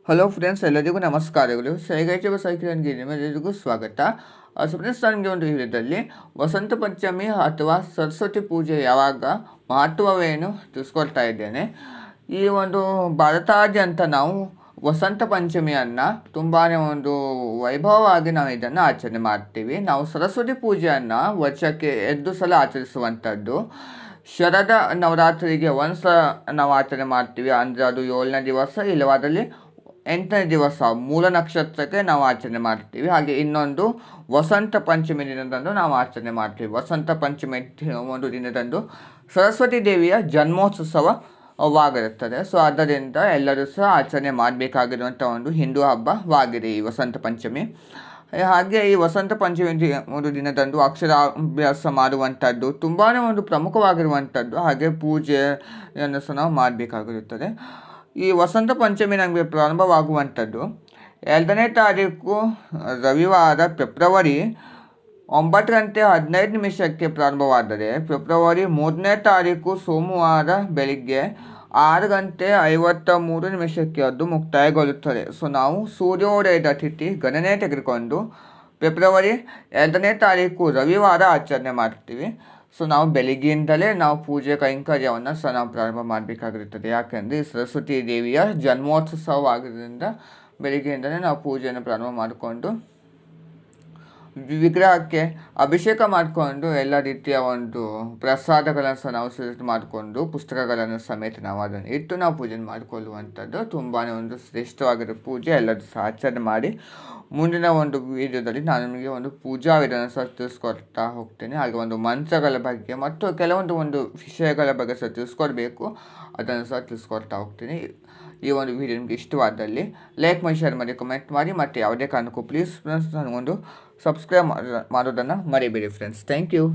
Hello friends, ಎಲ್ಲರಿಗೂ ನಮಸ್ಕಾರಗಳು. ಸೈಗೈಚವ ಸೈಕಿಳನ್ಗೆ ನಿಮ್ಮೆಲ್ಲರಿಗೂ ಸ್ವಾಗತ. ಸೊ ಫ್ರೆಂಡ್ಸ್, ನನಗೆ ಒಂದು ವಿಡಿಯೋದಲ್ಲಿ ವಸಂತ ಪಂಚಮಿ ಅಥವಾ ಸರಸ್ವತಿ ಪೂಜೆ ಯಾವಾಗ, ಮಹತ್ವವೇನು ತಿಳಿಸ್ಕೊಳ್ತಾ ಇದ್ದೇನೆ. ಈ ಒಂದು ಭಾರತಾದ್ಯಂತ ನಾವು ವಸಂತ ಪಂಚಮಿಯನ್ನು ತುಂಬಾ ಒಂದು ವೈಭವವಾಗಿ ನಾವು ಇದನ್ನು ಆಚರಣೆ ಮಾಡ್ತೀವಿ. ನಾವು ಸರಸ್ವತಿ ಪೂಜೆಯನ್ನು ವರ್ಷಕ್ಕೆ 2 ಸಲ ಆಚರಿಸುವಂಥದ್ದು. ಶರद ನವರಾತ್ರಿಗೆ ಒಂದು ಸಲ ನಾವು ಆಚರಣೆ ಮಾಡ್ತೀವಿ, ಅಂದರೆ ಅದು 7ನೇ ದಿವಸ, ಇಲ್ಲವಾದಲ್ಲಿ 8ನೇ ದಿವಸ ಮೂಲ ನಕ್ಷತ್ರಕ್ಕೆ ನಾವು ಆಚರಣೆ ಮಾಡ್ತೀವಿ. ಹಾಗೆ ಇನ್ನೊಂದು ವಸಂತ ಪಂಚಮಿ ದಿನದಂದು ನಾವು ಆಚರಣೆ ಮಾಡ್ತೀವಿ. ವಸಂತ ಪಂಚಮಿ ಒಂದು ದಿನದಂದು ಸರಸ್ವತಿ ದೇವಿಯ ಜನ್ಮೋತ್ಸವವಾಗಿರುತ್ತದೆ. ಸೊ ಆದ್ದರಿಂದ ಎಲ್ಲರೂ ಸಹ ಆಚರಣೆ ಮಾಡಬೇಕಾಗಿರುವಂಥ ಒಂದು ಹಿಂದೂ ಹಬ್ಬವಾಗಿದೆ ಈ ವಸಂತ ಪಂಚಮಿ. ಹಾಗೆ ಈ ವಸಂತ ಪಂಚಮಿ ಒಂದು ದಿನದಂದು ಅಕ್ಷರಾಭ್ಯಾಸ ಮಾಡುವಂಥದ್ದು ತುಂಬಾ ಒಂದು ಪ್ರಮುಖವಾಗಿರುವಂಥದ್ದು. ಹಾಗೆ ಪೂಜೆಯನ್ನು ಸಹ ನಾವು ಮಾಡಬೇಕಾಗಿರುತ್ತದೆ. ಈ ವಸಂತ ಪಂಚಮಿ ನಮಗೆ ಪ್ರಾರಂಭವಾಗುವಂಥದ್ದು 2ನೇ ತಾರೀಕು ರವಿವಾರ ಫೆಬ್ರವರಿ 9:15 ಪ್ರಾರಂಭವಾದರೆ, ಫೆಬ್ರವರಿ 3ನೇ ತಾರೀಕು ಸೋಮವಾರ ಬೆಳಿಗ್ಗೆ 6:53 ಅದು ಮುಕ್ತಾಯಗೊಳ್ಳುತ್ತದೆ. ಸೊ ನಾವು ಸೂರ್ಯೋದಯದ ತಿಥಿ ಗಣನೆ ತೆಗೆದುಕೊಂಡು ಫೆಬ್ರವರಿ 2ನೇ ತಾರೀಕು ರವಿವಾರ ಆಚರಣೆ ಮಾಡ್ತೀವಿ. ಸೊ ನಾವು ಬೆಳಿಗ್ಗೆಯಿಂದಲೇ ನಾವು ಪೂಜೆ ಕೈಂಕರ್ಯವನ್ನು ಸಹ ನಾವು ಪ್ರಾರಂಭ ಮಾಡಬೇಕಾಗಿರುತ್ತದೆ. ಯಾಕೆಂದರೆ ಸರಸ್ವತಿ ದೇವಿಯ ಜನ್ಮೋತ್ಸವವಾಗಿದ್ದರಿಂದ ಬೆಳಿಗ್ಗೆಯಿಂದಲೇ ನಾವು ಪೂಜೆಯನ್ನು ಪ್ರಾರಂಭ ಮಾಡಿಕೊಂಡು ವಿಗ್ರಹಕ್ಕೆ ಅಭಿಷೇಕ ಮಾಡಿಕೊಂಡು ಎಲ್ಲ ರೀತಿಯ ಒಂದು ಪ್ರಸಾದಗಳನ್ನು ಸಹ ನಾವು ಸಿದ್ಧ ಮಾಡಿಕೊಂಡು ಪುಸ್ತಕಗಳನ್ನು ಸಮೇತ ನಾವು ಅದನ್ನು ಇಟ್ಟು ನಾವು ಪೂಜೆ ಮಾಡಿಕೊಳ್ಳುವಂಥದ್ದು ತುಂಬಾ ಒಂದು ಶ್ರೇಷ್ಠವಾಗಿರೋ ಪೂಜೆ. ಎಲ್ಲರೂ ಸಹ ಆಚರಣೆ ಮಾಡಿ. ಮುಂದಿನ ಒಂದು ವಿಡಿಯೋದಲ್ಲಿ ನಾನು ನಿಮಗೆ ಒಂದು ಪೂಜಾ ವಿಧಾನ ಸಹ ತಿಳಿಸ್ಕೊಡ್ತಾ ಹೋಗ್ತೇನೆ. ಹಾಗೆ ಒಂದು ಮಂತ್ರಗಳ ಬಗ್ಗೆ ಮತ್ತು ಕೆಲವೊಂದು ವಿಷಯಗಳ ಬಗ್ಗೆ ಸಹ ತಿಳಿಸ್ಕೊಡ್ಬೇಕು, ಅದನ್ನು ಸಹ ತಿಳಿಸ್ಕೊಡ್ತಾ ಹೋಗ್ತೀನಿ. ಈ ಒಂದು ವಿಡಿಯೋ ನಿಮಗೆ ಇಷ್ಟವಾದಲ್ಲಿ ಲೈಕ್ ಮಾಡಿ, ಶೇರ್ ಮಾಡಿ, ಕಮೆಂಟ್ ಮಾಡಿ, ಮತ್ತು ಯಾವುದೇ ಕಾರಣಕ್ಕೂ ಪ್ಲೀಸ್ ಫ್ರೆಂಡ್ಸ್ ನನಗೊಂದು ಸಬ್ಸ್ಕ್ರೈಬ್ ಮಾಡೋದನ್ನು ಮರಿಬೇಡಿ ಫ್ರೆಂಡ್ಸ್. Thank you.